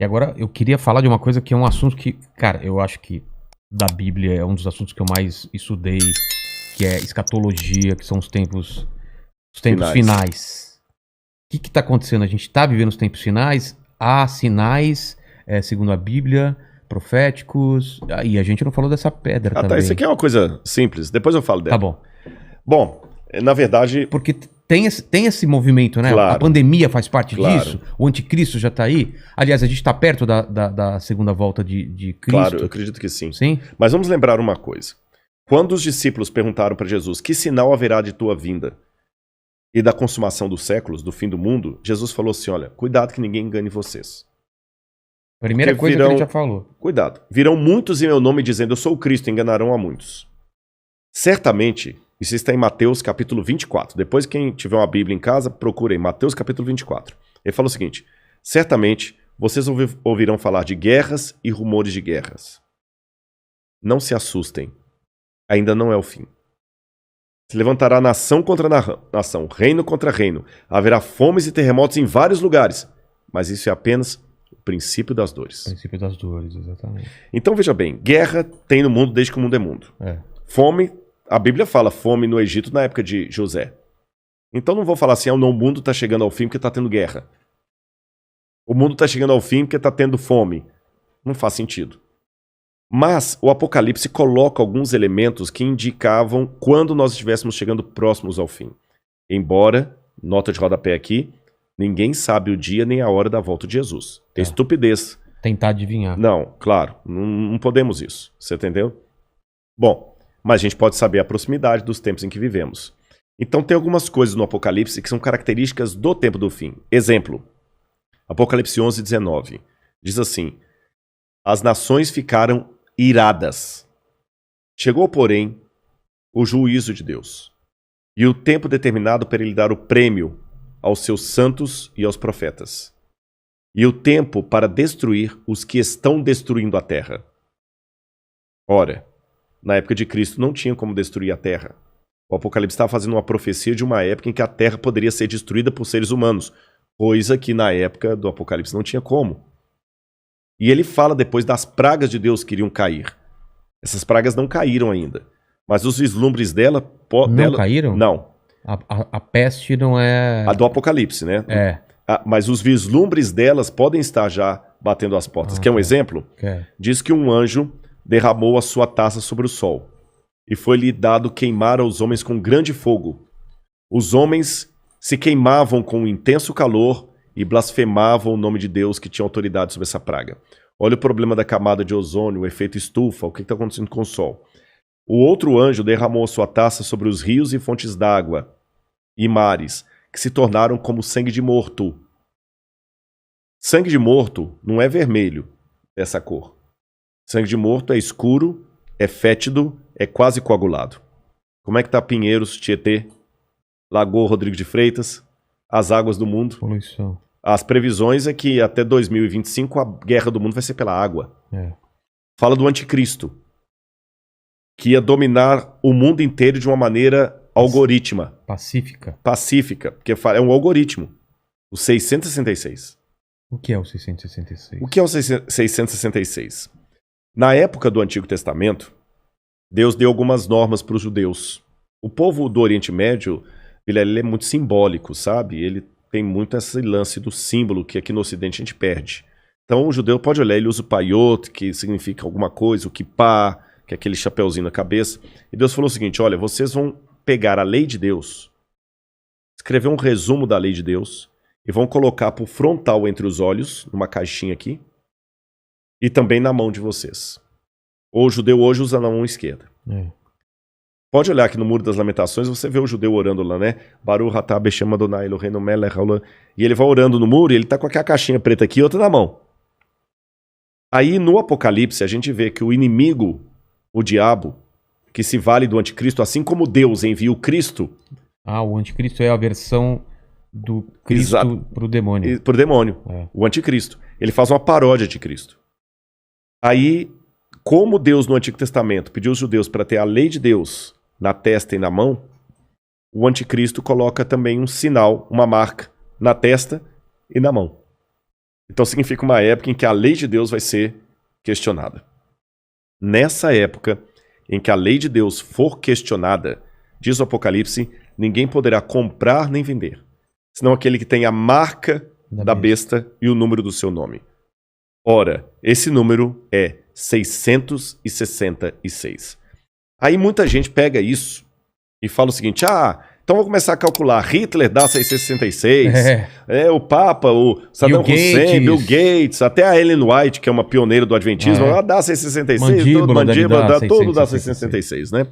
E agora eu queria falar de uma coisa que é um assunto que, cara, eu acho que da Bíblia é um dos assuntos que eu mais estudei, que é escatologia, que são os tempos finais. O que está acontecendo? A gente está vivendo os tempos finais, há sinais, segundo a Bíblia, proféticos, e a gente não falou dessa pedra também. Tá, isso aqui é uma coisa simples, depois eu falo dela. Tá bom. Bom, na verdade... Porque tem esse movimento, né? Claro. A pandemia faz parte Claro. disso, o anticristo já está aí. Aliás, a gente está perto da segunda volta de Cristo. Claro, eu acredito que sim. Sim? Mas vamos lembrar uma coisa. Quando os discípulos perguntaram para Jesus, que sinal haverá de tua vinda e da consumação dos séculos, do fim do mundo, Jesus falou assim, olha, cuidado que ninguém engane vocês. Primeira coisa que ele já falou. Cuidado. Virão muitos em meu nome dizendo, eu sou o Cristo, enganarão a muitos. Certamente, isso está em Mateus capítulo 24. Depois quem tiver uma Bíblia em casa, procure em Mateus capítulo 24. Ele fala o seguinte, certamente vocês ouvirão falar de guerras e rumores de guerras. Não se assustem. Ainda não é o fim. Se levantará nação contra nação, reino contra reino. Haverá fomes e terremotos em vários lugares. Mas isso é apenas o princípio das dores. O princípio das dores, exatamente. Então veja bem, guerra tem no mundo desde que o mundo é mundo. Fome, a Bíblia fala fome no Egito na época de José. Então não vou falar assim, o mundo está chegando ao fim porque está tendo guerra. O mundo está chegando ao fim porque está tendo fome. Não faz sentido. Mas o Apocalipse coloca alguns elementos que indicavam quando nós estivéssemos chegando próximos ao fim. Embora, nota de rodapé aqui, ninguém sabe o dia nem a hora da volta de Jesus. É estupidez. Tentar adivinhar. Não, claro, não podemos isso. Você entendeu? Bom, mas a gente pode saber a proximidade dos tempos em que vivemos. Então tem algumas coisas no Apocalipse que são características do tempo do fim. Exemplo, Apocalipse 11, 19. Diz assim, as nações ficaram iradas. Chegou, porém, o juízo de Deus e o tempo determinado para ele dar o prêmio aos seus santos e aos profetas e o tempo para destruir os que estão destruindo a terra. Ora, na época de Cristo não tinha como destruir a terra. O Apocalipse estava fazendo uma profecia de uma época em que a terra poderia ser destruída por seres humanos, coisa que na época do Apocalipse não tinha como. E ele fala depois das pragas de Deus que iriam cair. Essas pragas não caíram ainda. Mas os vislumbres dela... Não caíram? Não. A peste não é... A do Apocalipse, né? É. Mas os vislumbres delas podem estar já batendo as portas. Quer um exemplo? Diz que um anjo derramou a sua taça sobre o sol. E foi-lhe dado queimar aos homens com grande fogo. Os homens se queimavam com um intenso calor e blasfemavam o nome de Deus que tinha autoridade sobre essa praga. Olha o problema da camada de ozônio, o efeito estufa, o que está acontecendo com o Sol. O outro anjo derramou a sua taça sobre os rios e fontes d'água e mares, que se tornaram como sangue de morto. Sangue de morto não é vermelho, dessa cor. Sangue de morto é escuro, é fétido, é quase coagulado. Como é que está Pinheiros, Tietê, Lagoa Rodrigo de Freitas, as águas do mundo? Poluição. As previsões é que até 2025 a guerra do mundo vai ser pela água. Fala do anticristo, que ia dominar o mundo inteiro de uma maneira algorítmica. Pacífica, porque é um algoritmo. O 666. O que é o 666? O que é o 666? Na época do Antigo Testamento, Deus deu algumas normas para os judeus. O povo do Oriente Médio, ele é muito simbólico, sabe? Ele tem muito esse lance do símbolo que aqui no Ocidente a gente perde. Então o judeu pode olhar, ele usa o paiot, que significa alguma coisa, o kippah, que é aquele chapeuzinho na cabeça. E Deus falou o seguinte, olha, vocês vão pegar a lei de Deus, escrever um resumo da lei de Deus, e vão colocar por frontal entre os olhos, numa caixinha aqui, e também na mão de vocês. O judeu hoje usa na mão esquerda. Pode olhar aqui no Muro das Lamentações, você vê o judeu orando lá, né? Baruch atah Beshem Adonai Eloheinu melech haolam. E ele vai orando no muro e ele tá com aquela caixinha preta aqui e outra na mão. Aí no Apocalipse a gente vê que o inimigo, o diabo, que se vale do anticristo, assim como Deus envia o Cristo... o anticristo é a versão do Cristo pro demônio. Pro demônio, o anticristo. Ele faz uma paródia de Cristo. Aí, como Deus no Antigo Testamento pediu aos judeus para ter a lei de Deus na testa e na mão, o anticristo coloca também um sinal, uma marca, na testa e na mão. Então significa uma época em que a lei de Deus vai ser questionada. Nessa época em que a lei de Deus for questionada, diz o Apocalipse, ninguém poderá comprar nem vender, senão aquele que tem a marca da besta e o número do seu nome. Ora, esse número é 666. Aí muita gente pega isso e fala o seguinte, então vou começar a calcular, Hitler dá 666, o Papa, o Saddam Hussein, Bill Gates, até a Ellen White, que é uma pioneira do Adventismo, ela dá 666, mandíbula, todo dá 666, né?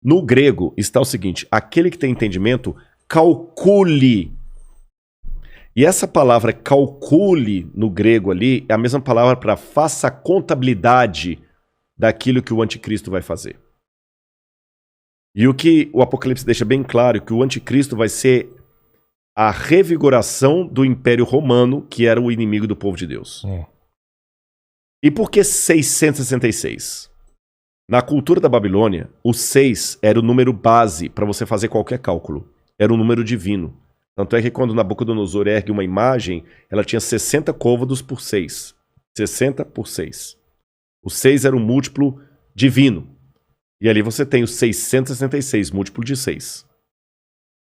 No grego está o seguinte, aquele que tem entendimento, calcule. E essa palavra calcule no grego ali é a mesma palavra para faça a contabilidade daquilo que o anticristo vai fazer. E o que o Apocalipse deixa bem claro é que o anticristo vai ser a revigoração do Império Romano, que era o inimigo do povo de Deus. E por que 666? Na cultura da Babilônia, o 6 era o número base para você fazer qualquer cálculo. Era um número divino. Tanto é que quando Nabucodonosor ergue uma imagem, ela tinha 60 côvados por 6. 60 por 6. O 6 era um múltiplo divino. E ali você tem o 666, múltiplo de 6.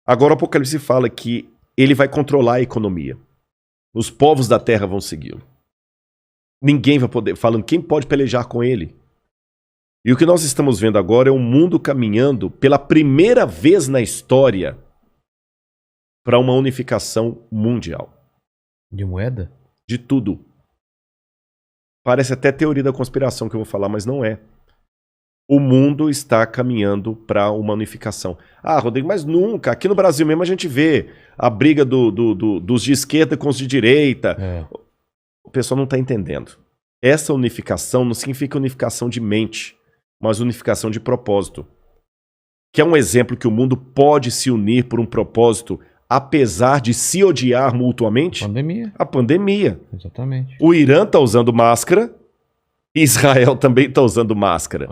Agora o Apocalipse fala que ele vai controlar a economia. Os povos da terra vão segui-lo. Ninguém vai poder, falando quem pode pelejar com ele. E o que nós estamos vendo agora é um mundo caminhando pela primeira vez na história para uma unificação mundial. De moeda? De tudo. Parece até teoria da conspiração que eu vou falar, mas não é. O mundo está caminhando para uma unificação. Rodrigo, mas nunca. Aqui no Brasil mesmo a gente vê a briga dos de esquerda com os de direita. O pessoal não está entendendo. Essa unificação não significa unificação de mente, mas unificação de propósito. Que é um exemplo que o mundo pode se unir por um propósito, apesar de se odiar mutuamente? Pandemia. A pandemia. Exatamente. O Irã está usando máscara, Israel também está usando máscara.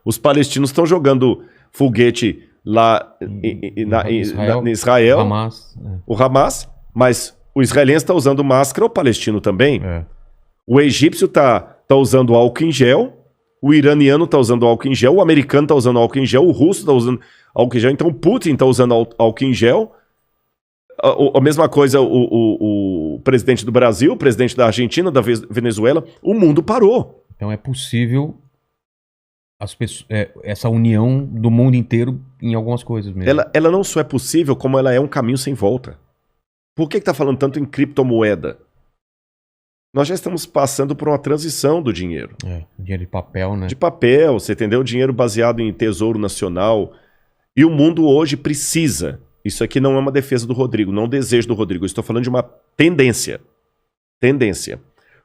Os palestinos estão jogando foguete lá em Israel, o Hamas, mas o israelense está usando máscara, o palestino também. O egípcio está usando álcool em gel, o iraniano está usando álcool em gel, o americano está usando álcool em gel, o russo está usando álcool em gel, então o Putin está usando álcool em gel. A mesma coisa o presidente do Brasil, o presidente da Argentina, da Venezuela, o mundo parou. Então é possível essa união do mundo inteiro em algumas coisas mesmo. Ela não só é possível, como ela é um caminho sem volta. Por que está falando tanto em criptomoeda? Nós já estamos passando por uma transição do dinheiro. Dinheiro de papel, né? De papel, você entendeu? Dinheiro baseado em tesouro nacional. E o mundo hoje precisa. Isso aqui não é uma defesa do Rodrigo, não é um desejo do Rodrigo. Eu estou falando de uma tendência. Tendência.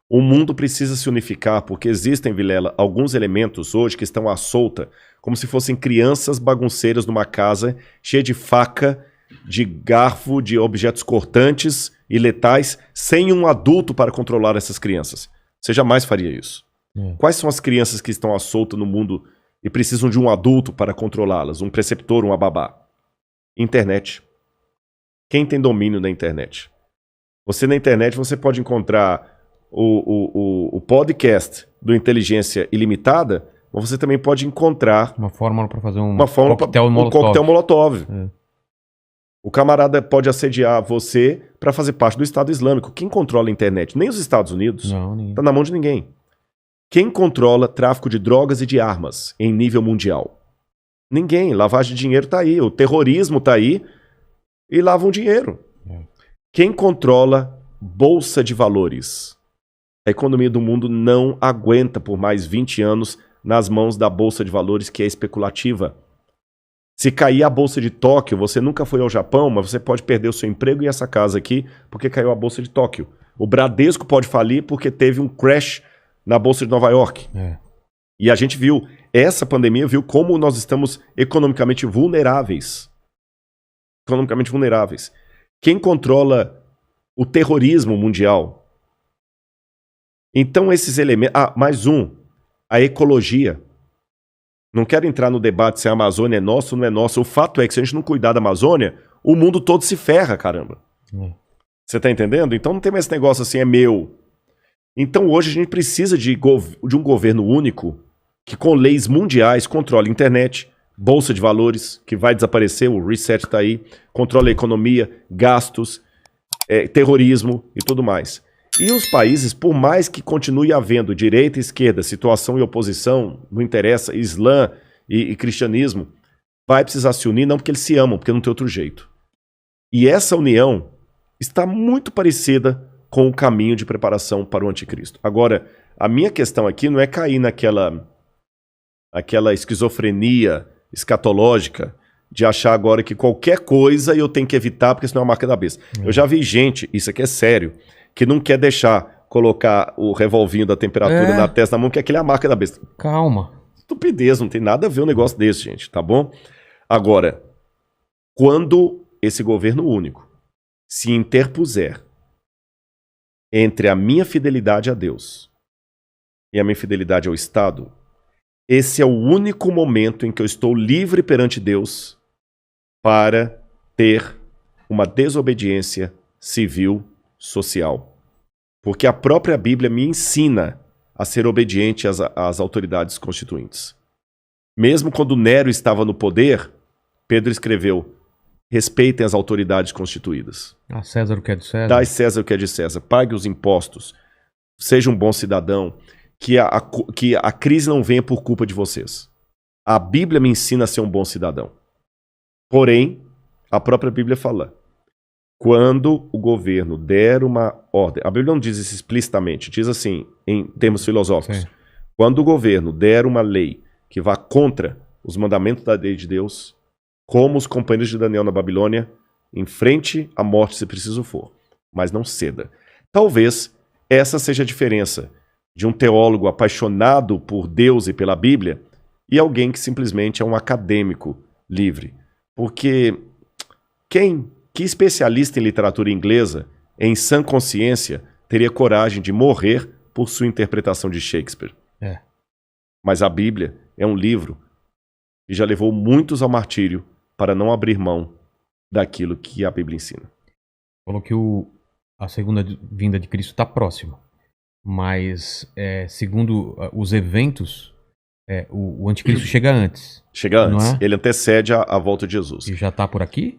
O mundo precisa se unificar porque existem, Vilela, alguns elementos hoje que estão à solta, como se fossem crianças bagunceiras numa casa cheia de faca, de garfo, de objetos cortantes e letais, sem um adulto para controlar essas crianças. Você jamais faria isso. Quais são as crianças que estão à solta no mundo e precisam de um adulto para controlá-las? Um preceptor, uma babá? Internet. Quem tem domínio da internet? Você na internet você pode encontrar o podcast do Inteligência Ilimitada, mas você também pode encontrar uma fórmula para fazer um coquetel Molotov. O camarada pode assediar você para fazer parte do Estado Islâmico. Quem controla a internet? Nem os Estados Unidos. Não, ninguém. Tá na mão de ninguém. Quem controla tráfico de drogas e de armas em nível mundial? Ninguém. Lavagem de dinheiro tá aí. O terrorismo tá aí e lavam dinheiro. Quem controla bolsa de valores? A economia do mundo não aguenta por mais 20 anos nas mãos da bolsa de valores que é especulativa. Se cair a bolsa de Tóquio, você nunca foi ao Japão, mas você pode perder o seu emprego e essa casa aqui porque caiu a bolsa de Tóquio. O Bradesco pode falir porque teve um crash na bolsa de Nova York. E a gente viu, essa pandemia viu como nós estamos economicamente vulneráveis. Economicamente vulneráveis. Quem controla o terrorismo mundial? Então esses elementos... mais um. A ecologia. Não quero entrar no debate se a Amazônia é nossa ou não é nossa. O fato é que se a gente não cuidar da Amazônia, o mundo todo se ferra, caramba. Você tá entendendo? Então não tem mais esse negócio assim, é meu. Então hoje a gente precisa de um governo único que com leis mundiais controle a internet, bolsa de valores, que vai desaparecer, o reset tá aí, controla a economia, gastos, terrorismo e tudo mais. E os países, por mais que continue havendo direita e esquerda, situação e oposição, não interessa, Islã e cristianismo, vai precisar se unir, não porque eles se amam, porque não tem outro jeito. E essa união está muito parecida com o caminho de preparação para o anticristo. Agora, a minha questão aqui não é cair naquela esquizofrenia escatológica de achar agora que qualquer coisa eu tenho que evitar porque senão é a marca da besta. Eu já vi gente, isso aqui é sério, que não quer deixar colocar o revolvinho da temperatura na testa da mão, porque aquele é a marca da besta. Calma. Estupidez, não tem nada a ver um negócio desse, gente, tá bom? Agora, quando esse governo único se interpuser entre a minha fidelidade a Deus e a minha fidelidade ao Estado, esse é o único momento em que eu estou livre perante Deus para ter uma desobediência civil social. Porque a própria Bíblia me ensina a ser obediente às autoridades constituintes. Mesmo quando Nero estava no poder, Pedro escreveu: respeitem as autoridades constituídas. A César o que é de César. Dai César o que é de César. Pague os impostos. Seja um bom cidadão. Que a crise não venha por culpa de vocês. A Bíblia me ensina a ser um bom cidadão. Porém, a própria Bíblia fala: quando o governo der uma ordem, a Bíblia não diz isso explicitamente, diz assim, em termos filosóficos. Sim. Quando o governo der uma lei que vá contra os mandamentos da lei de Deus, como os companheiros de Daniel na Babilônia, enfrente a morte se preciso for, mas não ceda. Talvez essa seja a diferença de um teólogo apaixonado por Deus e pela Bíblia e alguém que simplesmente é um acadêmico livre. Porque que especialista em literatura inglesa, em sã consciência, teria coragem de morrer por sua interpretação de Shakespeare? Mas a Bíblia é um livro que já levou muitos ao martírio para não abrir mão daquilo que a Bíblia ensina. Falou que a segunda vinda de Cristo está próxima. Mas, segundo os eventos, o anticristo chega antes. Chega antes. Ele antecede a volta de Jesus. E já está por aqui?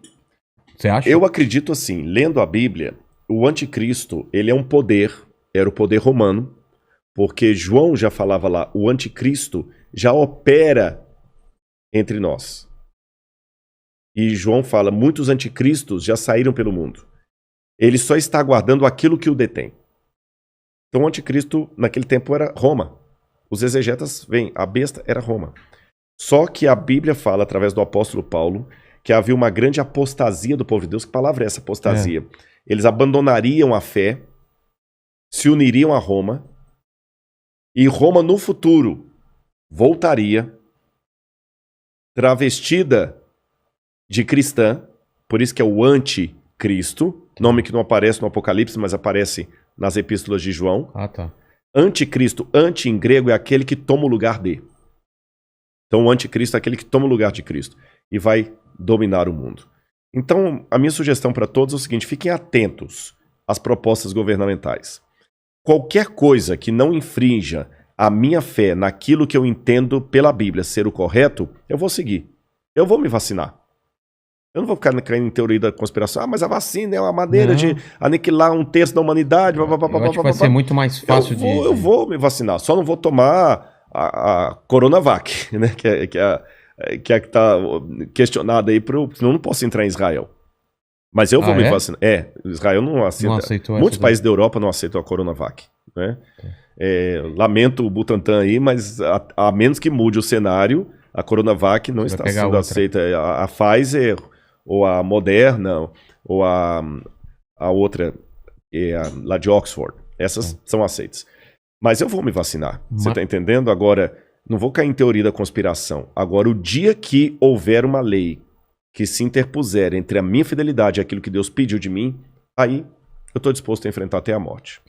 Você acha? Eu acredito assim, lendo a Bíblia, o anticristo, ele é um poder, era o poder romano, porque João já falava lá, o anticristo já opera entre nós. E João fala, muitos anticristos já saíram pelo mundo. Ele só está aguardando aquilo que o detém. Então o anticristo naquele tempo era Roma. Os exegetas veem, a besta era Roma. Só que a Bíblia fala, através do apóstolo Paulo, que havia uma grande apostasia do povo de Deus. Que palavra é essa, apostasia? Eles abandonariam a fé, se uniriam a Roma, e Roma no futuro voltaria travestida de cristã, por isso que é o anticristo, nome que não aparece no Apocalipse, mas aparece nas epístolas de João. Tá. Anticristo, anti em grego é aquele que toma o lugar de. Então o anticristo é aquele que toma o lugar de Cristo e vai dominar o mundo. Então a minha sugestão para todos é o seguinte, fiquem atentos às propostas governamentais. Qualquer coisa que não infrinja a minha fé naquilo que eu entendo pela Bíblia ser o correto, eu vou seguir. Eu vou me vacinar. Eu não vou ficar caindo em teoria da conspiração. Mas a vacina é uma maneira de aniquilar 1/3 da humanidade. Eu acho que vai ser muito mais fácil eu vou me vacinar. Só não vou tomar a Coronavac, né? Que está questionada aí, senão eu não posso entrar em Israel. Mas eu vou me vacinar. Israel não aceita. Não aceitou. Muitos países da Europa não aceitam a Coronavac. Né? Lamento o Butantan aí, mas a menos que mude o cenário, a Coronavac não está sendo aceita. A Pfizer, ou a Moderna, ou a outra, lá de Oxford. Essas são aceitas. Mas eu vou me vacinar. Você está entendendo? Agora, não vou cair em teoria da conspiração. Agora, o dia que houver uma lei que se interpuser entre a minha fidelidade e aquilo que Deus pediu de mim, aí eu estou disposto a enfrentar até a morte.